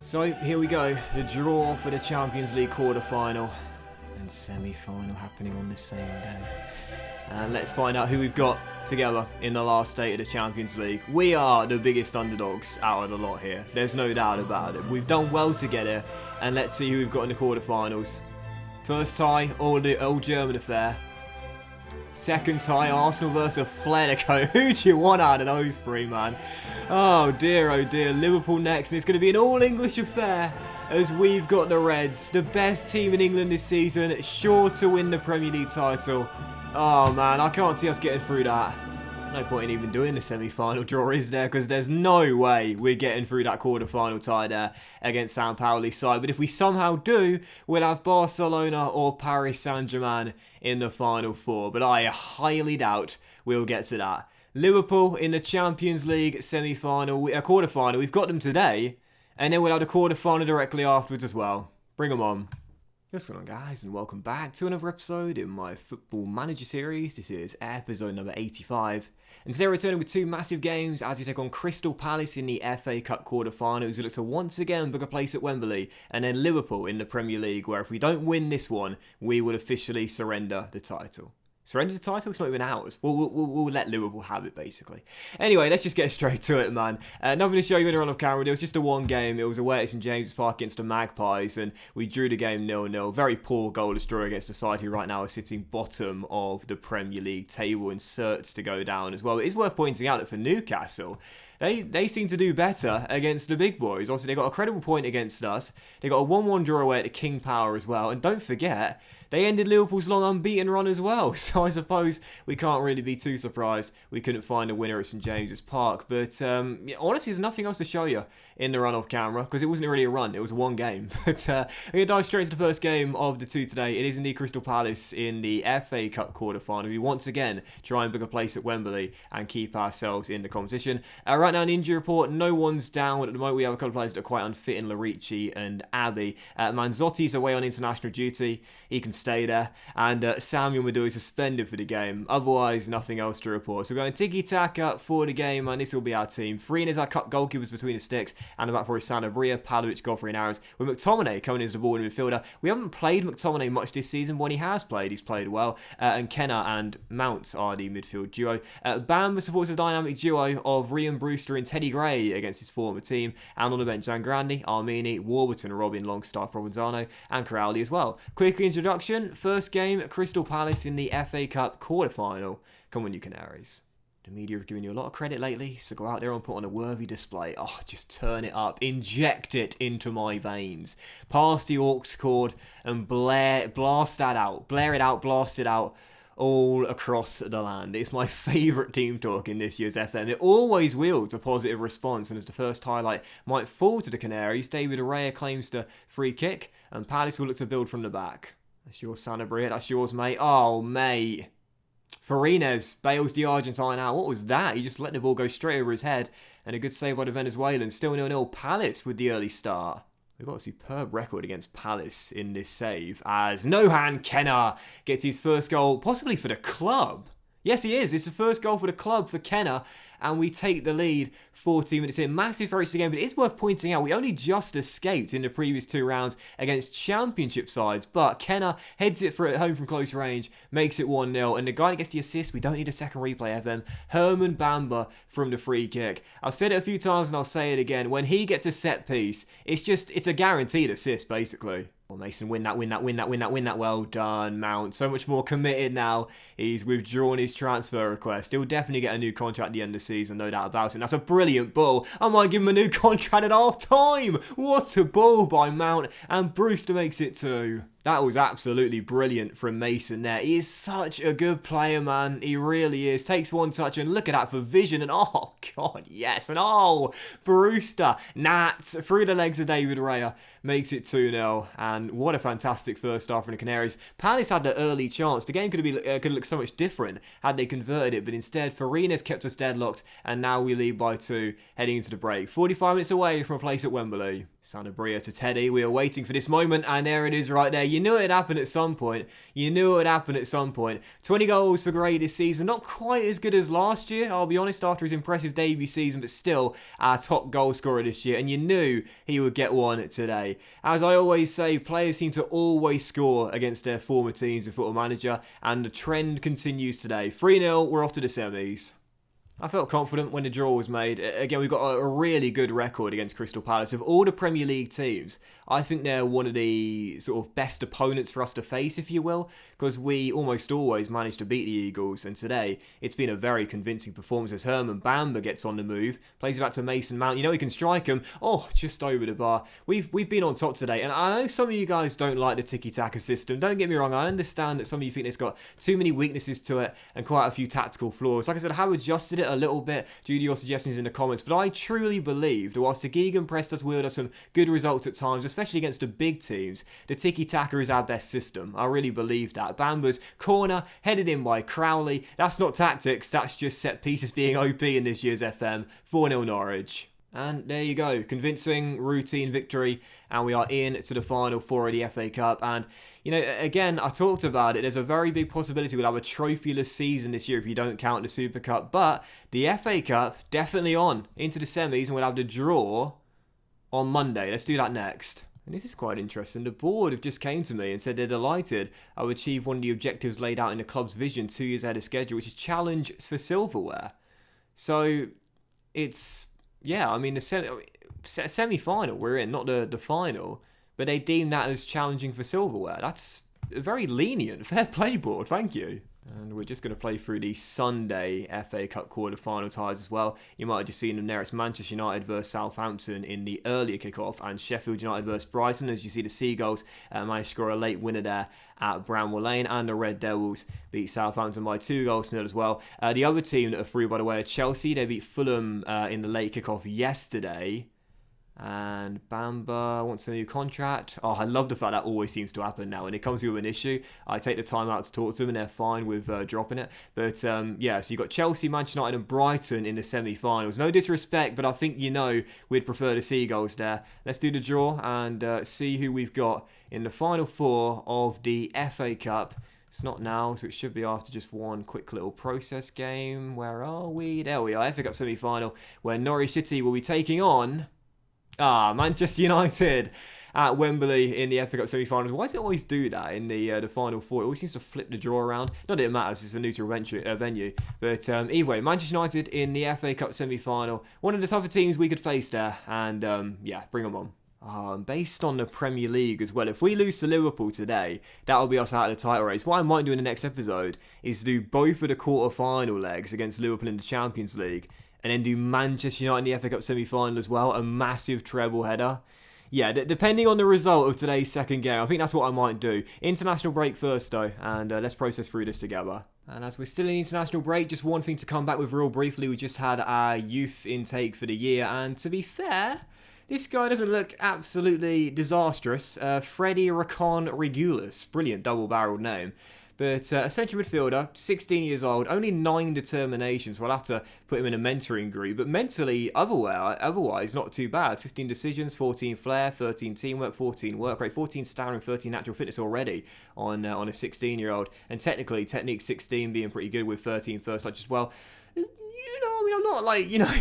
So here we go, the draw for the Champions League quarter-final and semi-final happening on the same day. And let's find out who we've got together in the last state of the Champions League. We are the biggest underdogs out of the lot here. There's no doubt about it. We've done well to get here, and let's see who we've got in the quarter-finals. First tie, all German affair. Second tie, Arsenal versus Atletico. Who do you want out of those three, man? Oh dear, Liverpool next, and it's going to be an all-English affair as we've got the Reds, the best team in England this season, sure to win the Premier League title. Oh man, I can't see us getting through that. No point in even doing the semi-final draw, is there? Because there's no way we're getting through that quarter-final tie there against San Pauli's side. But if we somehow do, we'll have Barcelona or Paris Saint-Germain in the final four. But I highly doubt we'll get to that. Liverpool in the Champions League semi-final, quarter-final. We've got them today. And then we'll have the quarter-final directly afterwards as well. Bring them on. What's going on, guys, and welcome back to another episode in my Football Manager series. This is episode number 85. And today we're returning with two massive games as we take on Crystal Palace in the FA Cup quarter-finals. We look to once again book a place at Wembley, and then Liverpool in the Premier League, where if we don't win this one, we will officially surrender the title. Surrender the title? It's not even ours. We'll let Liverpool have it, basically. Anyway, let's just get straight to it, man. Nothing to show you in a run of camera. There was just a one game. It was away at St James's Park against the Magpies, and we drew the game 0-0. Very poor goalless draw against the side who right now are sitting bottom of the Premier League table and certs to go down as well. It is worth pointing out that for Newcastle, they seem to do better against the big boys. Obviously, they got a credible point against us. They got a 1-1 draw away at the King Power as well. And don't forget, they ended Liverpool's long unbeaten run as well. So I suppose we can't really be too surprised we couldn't find a winner at St James's Park. But yeah, honestly, there's nothing else to show you in the run off camera because it wasn't really a run. It was one game. But I'm going to dive straight into the first game of the two today. It is indeed Crystal Palace in the FA Cup quarter-final. We once again try and book a place at Wembley and keep ourselves in the competition. Right now, in the injury report, no one's down at the moment. We have a couple of players that are quite unfit in Larici and Abbey. Manzotti's away on international duty. He can stay there. And Samuel Madou is suspended for the game. Otherwise, nothing else to report. So we're going tiki-taka for the game, and this will be our team. Three as our cut goalkeepers between the sticks, and about for his Sanabria, Pavlovic, Godfrey and Arrows. With McTominay coming into the ball in midfielder. We haven't played McTominay much this season. When he has played, he's played well. And Kenner and Mount are the midfield duo. Bamba supports a dynamic duo of Ryan Brewster and Teddy Gray against his former team. And on the bench, Zangrandi, Armini, Warburton, Robin, Longstaff, Provenzano, and Crowley as well. Quick introduction. First game, Crystal Palace in the FA Cup quarter-final. Come on, you Canaries. The media have given you a lot of credit lately, so go out there and put on a worthy display. Oh, just turn it up. Inject it into my veins. Pass the aux cord and blast that out. Blare it out, blast it out all across the land. It's my favourite team talk in this year's FM. It always wields a positive response, and as the first highlight might fall to the Canaries, David Araya claims the free kick, and Palace will look to build from the back. That's yours, Sanabria. That's yours, mate. Oh, mate. Farines bails the Argentine out. What was that? He just let the ball go straight over his head. And a good save by the Venezuelan. Still 0-0 Palace with the early start. We've got a superb record against Palace in this save as Nohan Kenner gets his first goal, possibly for the club. Yes, he is. It's the first goal for the club for Kenner, and we take the lead 14 minutes in. Massive race again, but it is worth pointing out we only just escaped in the previous two rounds against championship sides, but Kenner heads it for at home from close range, makes it 1-0, and the guy that gets the assist, we don't need a second replay, FM, Herman Bamba from the free kick. I've said it a few times and I'll say it again. When he gets a set piece, it's a guaranteed assist, basically. Well, Mason, win that. Well done, Mount. So much more committed now. He's withdrawn his transfer request. He'll definitely get a new contract at the end of the season, no doubt about it. And that's a brilliant ball. I might give him a new contract at half time. What a ball by Mount. And Brewster makes it 2. That was absolutely brilliant from Mason there. He is such a good player, man. He really is. Takes one touch and look at that for vision. And oh, God, yes. And oh, Brewster. Nats through the legs of David Raya makes it 2-0. And what a fantastic first half from the Canaries. Palace had the early chance. The game could have looked so much different had they converted it. But instead, Farines kept us deadlocked. And now we lead by 2 heading into the break. 45 minutes away from a place at Wembley. Sanabria to Teddy. We were waiting for this moment, and there it is right there. You knew it would happen at some point. 20 goals for Gray this season. Not quite as good as last year, I'll be honest, after his impressive debut season, but still our top goal scorer this year, and you knew he would get one today. As I always say, players seem to always score against their former teams in Football Manager, and the trend continues today. 3-0, we're off to the semis. I felt confident when the draw was made. Again, we've got a really good record against Crystal Palace. Of all the Premier League teams, I think they're one of the sort of best opponents for us to face, if you will, because we almost always manage to beat the Eagles, and today it's been a very convincing performance as Herman Bamba gets on the move, plays it back to Mason Mount. You know he can strike him. Oh, just over the bar. We've been on top today, and I know some of you guys don't like the tiki-taka system. Don't get me wrong, I understand that some of you think it's got too many weaknesses to it and quite a few tactical flaws. Like I said, I have adjusted it a little bit due to your suggestions in the comments, but I truly believe that whilst the Gegenpress does wield us some good results at times, especially against the big teams, the tiki-taka is our best system. I really believe that. Bamba's corner, headed in by Crowley. That's not tactics, that's just set pieces being OP in this year's FM. 4-0 Norwich. And there you go, convincing routine victory, and we are in to the final four of the FA Cup. And, you know, again, I talked about it, there's a very big possibility we'll have a trophyless season this year if you don't count the Super Cup, but the FA Cup, definitely on into the semis, and we'll have the draw on Monday. Let's do that next. And this is quite interesting. The board have just came to me and said they're delighted I've achieved one of the objectives laid out in the club's vision 2 years ahead of schedule, which is challenge for silverware. So, it's... yeah, I mean, the semi-final we're in, not the final, but they deem that as challenging for silverware. That's very lenient. Fair play, board. Thank you. And we're just going to play through the Sunday FA Cup quarter-final ties as well. You might have just seen them there. It's Manchester United versus Southampton in the earlier kick-off, and Sheffield United versus Brighton. As you see, the Seagulls managed to score a late winner there at Bramwell Lane, and the Red Devils beat Southampton by 2-0 as well. The other team that are through, by the way, are Chelsea. They beat Fulham in the late kick-off yesterday. And Bamba wants a new contract. Oh, I love the fact that always seems to happen now. When it comes to an issue, I take the time out to talk to them and they're fine with dropping it. But yeah, so you've got Chelsea, Manchester United and Brighton in the semi-finals. No disrespect, but I think you know we'd prefer the Seagulls there. Let's do the draw and see who we've got in the final four of the FA Cup. It's not now, so it should be after just one quick little process game. Where are we? There we are, FA Cup semi-final, where Norwich City will be taking on... Manchester United at Wembley in the FA Cup semi-finals. Why does it always do that in the final four? It always seems to flip the draw around. Not that it matters, it's a neutral venue. But either way, Manchester United in the FA Cup semi-final. One of the tougher teams we could face there. And yeah, bring them on. Based on the Premier League as well, if we lose to Liverpool today, that'll be us out of the title race. What I might do in the next episode is do both of the quarter-final legs against Liverpool in the Champions League, and then do Manchester United in the FA Cup semi-final as well, a massive treble header. Yeah, depending on the result of today's second game, I think that's what I might do. International break first though, and let's process through this together. And as we're still in the international break, just one thing to come back with real briefly. We just had our youth intake for the year, and to be fair, this guy doesn't look absolutely disastrous. Freddie Racon Regulus, brilliant double-barreled name. But a central midfielder, 16 years old, only 9 determination, so I'll have to put him in a mentoring group. But mentally, otherwise, not too bad. 15 decisions, 14 flair, 13 teamwork, 14 work rate, 14 stamina, 13 natural fitness already on a 16-year-old. And technically, technique 16 being pretty good with 13 first touch as well. You know, I mean, I'm not like, you know,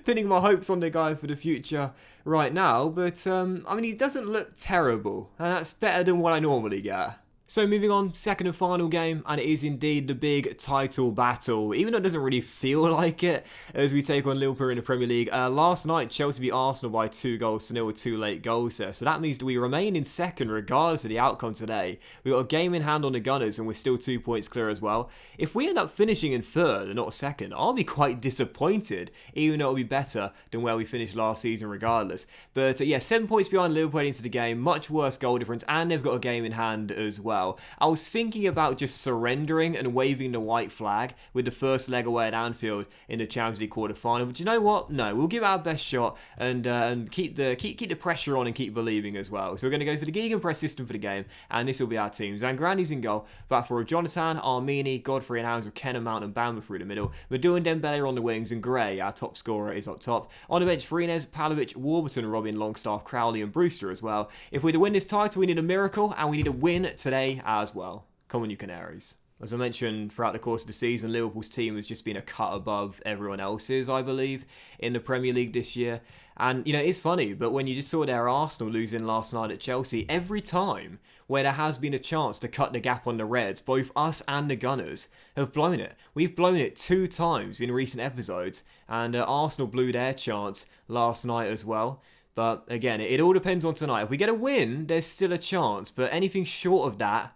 pinning my hopes on the guy for the future right now. But, I mean, he doesn't look terrible. And that's better than what I normally get. So moving on, second and final game, and it is indeed the big title battle, even though it doesn't really feel like it, as we take on Liverpool in the Premier League. Last night, Chelsea beat Arsenal by 2-0 with 2 late goals there, so that means that we remain in second regardless of the outcome today. We've got a game in hand on the Gunners, and we're still 2 points clear as well. If we end up finishing in third and not second, I'll be quite disappointed, even though it'll be better than where we finished last season regardless. But yeah, 7 points behind Liverpool into the game, much worse goal difference, and they've got a game in hand as well. well. I was thinking about just surrendering and waving the white flag with the first leg away at Anfield in the Champions League quarter-final, but you know what? No, we'll give it our best shot and keep the pressure on and keep believing as well. So we're going to go for the gegenpress system for the game, and this will be our team. Zangrandi's in goal, back for Jonathan, Armini, Godfrey and Howes with Kenner, Mount and Bamba through the middle. Madou and Dembele on the wings, and Gray, our top scorer, is up top. On the bench, Freenes, Palovic, Warburton, Robin, Longstaff, Crowley and Brewster as well. If we're to win this title, we need a miracle, and we need a win today as well. Come on, you Canaries. As I mentioned throughout the course of the season, Liverpool's team has just been a cut above everyone else's, I believe, in the Premier League this year. And, you know, it's funny, but when you just saw their Arsenal losing last night at Chelsea, every time where there has been a chance to cut the gap on the Reds, both us and the Gunners have blown it. We've blown it 2 times in recent episodes, and Arsenal blew their chance last night as well. But again, it all depends on tonight. If we get a win, there's still a chance. But anything short of that,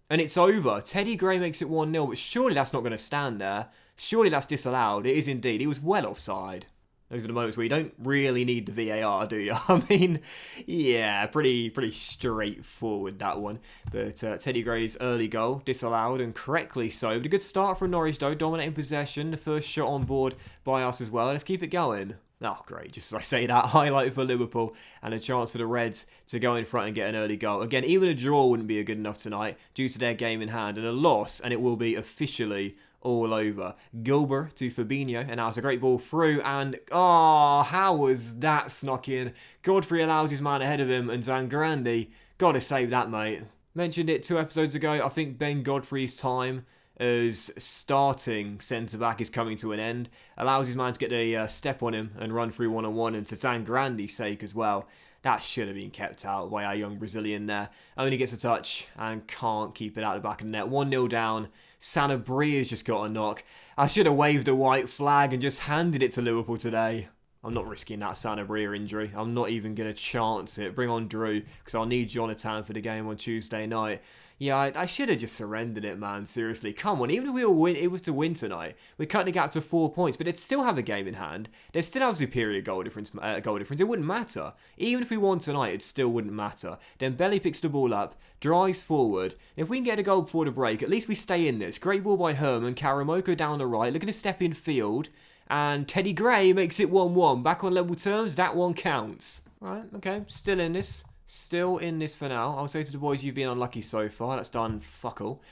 and it's over. Teddy Gray makes it 1-0, but surely that's not going to stand there. Surely that's disallowed. It is indeed. He was well offside. Those are the moments where you don't really need the VAR, do you? I mean, yeah, pretty straightforward, that one. But Teddy Gray's early goal, disallowed, and correctly so. But a good start from Norwich, though, dominating possession. The first shot on board by us as well. Let's keep it going. Oh, great. Just as I say that, highlight for Liverpool and a chance for the Reds to go in front and get an early goal. Again, even a draw wouldn't be good enough tonight due to their game in hand, and a loss, and it will be officially all over. Gilbert to Fabinho, and now it's a great ball through, and oh, how was that snuck in? Godfrey allows his man ahead of him, and Zangrandi, gotta save that, mate. Mentioned it 2 episodes ago, I think Ben Godfrey's time as starting centre-back is coming to an end. Allows his man to get a step on him and run through one-on-one, and for Zangrandi's sake as well. That should have been kept out by our young Brazilian there. Only gets a touch and can't keep it out the back of the net. 1-0 down. Sanabria's just got a knock. I should have waved a white flag and just handed it to Liverpool today. I'm not risking that Sanabria injury. I'm not even going to chance it. Bring on Drew, because I'll need Jonathan for the game on Tuesday night. Yeah, I should have just surrendered it, man. Seriously, come on. Even if we were able to win tonight, we cut the gap to 4 points, but they'd still have a game in hand. They'd still have superior goal difference. It wouldn't matter. Even if we won tonight, it still wouldn't matter. Then Belly picks the ball up, drives forward. And if we can get a goal before the break, at least we stay in this. Great ball by Herman. Karamoko down the right. Looking to step in field. And Teddy Gray makes it 1-1. Back on level terms, that one counts. Right, okay. Still in this. Still in this for now. I'll say to the boys, you've been unlucky so far. That's done fuck all.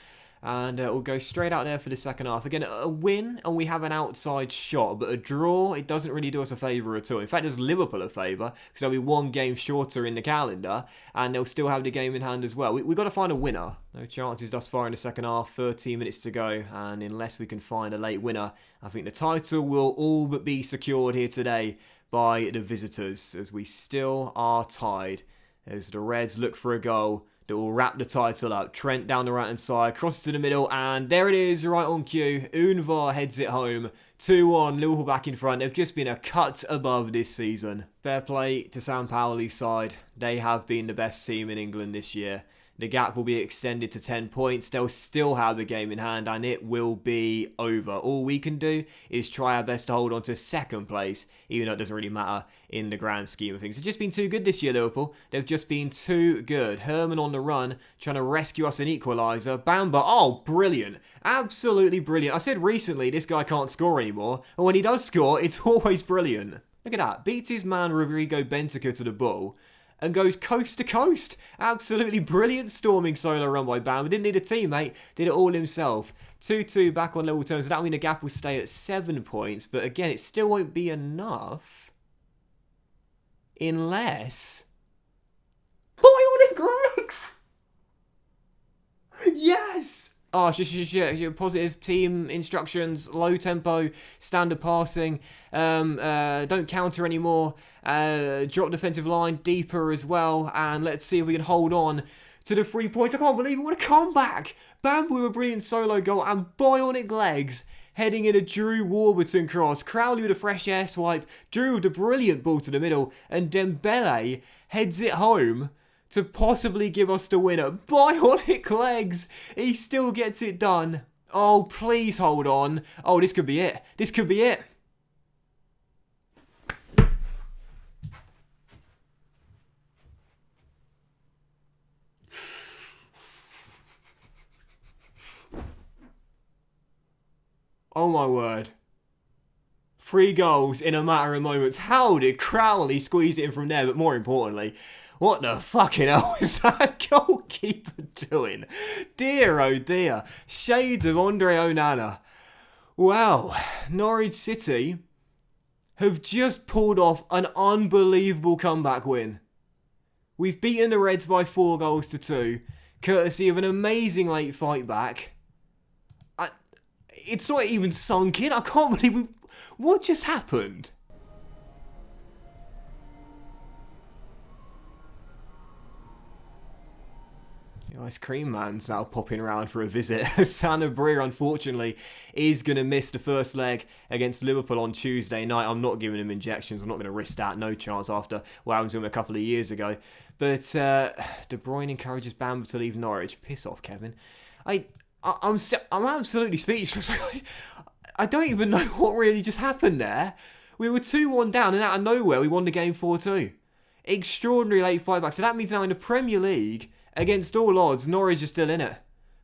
And we'll go straight out there for the second half. Again, a win and we have an outside shot. But a draw, it doesn't really do us a favour at all. In fact, it does Liverpool a favour. Because they'll be 1 game shorter in the calendar. And they'll still have the game in hand as well. We've got to find a winner. No chances thus far in the second half. 13 minutes to go. And unless we can find a late winner, I think the title will all but be secured here today by the visitors. As we still are tied. As the Reds look for a goal that will wrap the title up. Trent down the right-hand side, crosses to the middle, and there it is, right on cue. Unvar heads it home. 2-1, Liverpool back in front. They've just been a cut above this season. Fair play to Sam Paoli's side. They have been the best team in England this year. The gap will be extended to 10 points. They'll still have the game in hand and it will be over. All we can do is try our best to hold on to second place, even though it doesn't really matter in the grand scheme of things. They've just been too good this year, Liverpool. They've just been too good. Herman on the run, trying to rescue us an equaliser. Bamba, oh, brilliant. Absolutely brilliant. I said recently this guy can't score anymore, and when he does score, it's always brilliant. Look at that. Beats his man Rodrigo Bentancur to the ball. And goes coast to coast. Absolutely brilliant storming solo run by Bam. Didn't need a teammate. Did it all himself. 2-2 back on level terms. So that'll mean the gap will stay at 7 points. But again, it still won't be enough. Unless... Bionic legs! Yes! Oh, positive team instructions, low tempo, standard passing, don't counter anymore, drop defensive line deeper as well, and let's see if we can hold on to the 3 points. I can't believe it, what a comeback! Bambu with a brilliant solo goal and bionic legs heading in a Drew Warburton cross. Crowley with a fresh air swipe, Drew with a brilliant ball to the middle, and Dembele heads it home to possibly give us the winner. Bionic legs! He still gets it done. Oh, please hold on. Oh, this could be it. This could be it. Oh my word. 3 goals in a matter of moments. How did Crowley squeeze it in from there? But more importantly, what the fucking hell is that goalkeeper doing? Dear oh dear. Shades of Andre Onana. Wow. Norwich City have just pulled off an unbelievable comeback win. We've beaten the Reds by 4 goals to 2, courtesy of an amazing late fight back. It's not even sunk in. I can't believe what just happened? The ice cream man's now popping around for a visit. Sanabria, unfortunately, is going to miss the first leg against Liverpool on Tuesday night. I'm not giving him injections. I'm not going to risk that. No chance after what happened to him a couple of years ago. But De Bruyne encourages Bamber to leave Norwich. Piss off, Kevin. I'm absolutely speechless. I don't even know what really just happened there. We were 2-1 down, and out of nowhere, we won the game 4-2. Extraordinary late fight back. So that means now in the Premier League, against all odds, Norwich are still in it.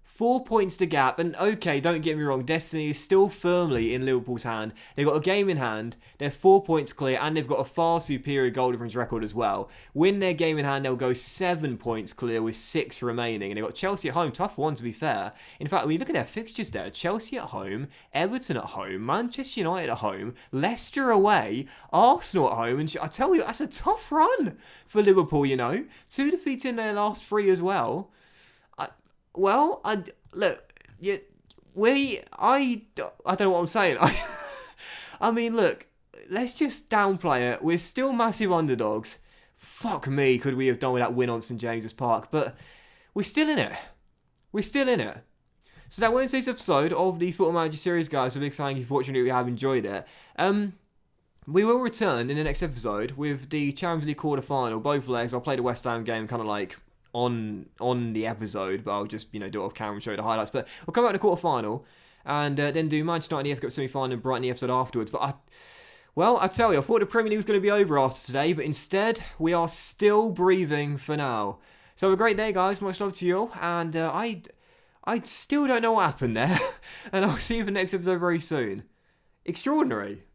4 points to gap, and okay, don't get me wrong, destiny is still firmly in Liverpool's hand. They've got a game in hand, they're 4 points clear, and they've got a far superior goal difference record as well. Win their game in hand, they'll go 7 points clear with 6 remaining, and they've got Chelsea at home, tough one to be fair. In fact, when you look at their fixtures there, Chelsea at home, Everton at home, Manchester United at home, Leicester away, Arsenal at home, and I tell you, that's a tough run for Liverpool, you know. 2 defeats in their last 3 as well. Well, I don't know what I'm saying. I mean, look, let's just downplay it. We're still massive underdogs. Fuck me, could we have done with that win on St James's Park? But we're still in it. We're still in it. So that Wednesday's episode of the Football Manager series, guys. A big thank you. Fortunately, we have enjoyed it. We will return in the next episode with the Champions League quarter-final, both legs. I'll play the West Ham game kind of like on the episode, but I'll just, do it off camera and show you the highlights. But we'll come out in the quarter-final and then do Manchester United in the FA Cup semi-final and Brighton the episode afterwards. But I tell you, I thought the Premier League was going to be over after today, but instead, we are still breathing for now. So have a great day, guys. Much love to you all. And I still don't know what happened there. And I'll see you for the next episode very soon. Extraordinary.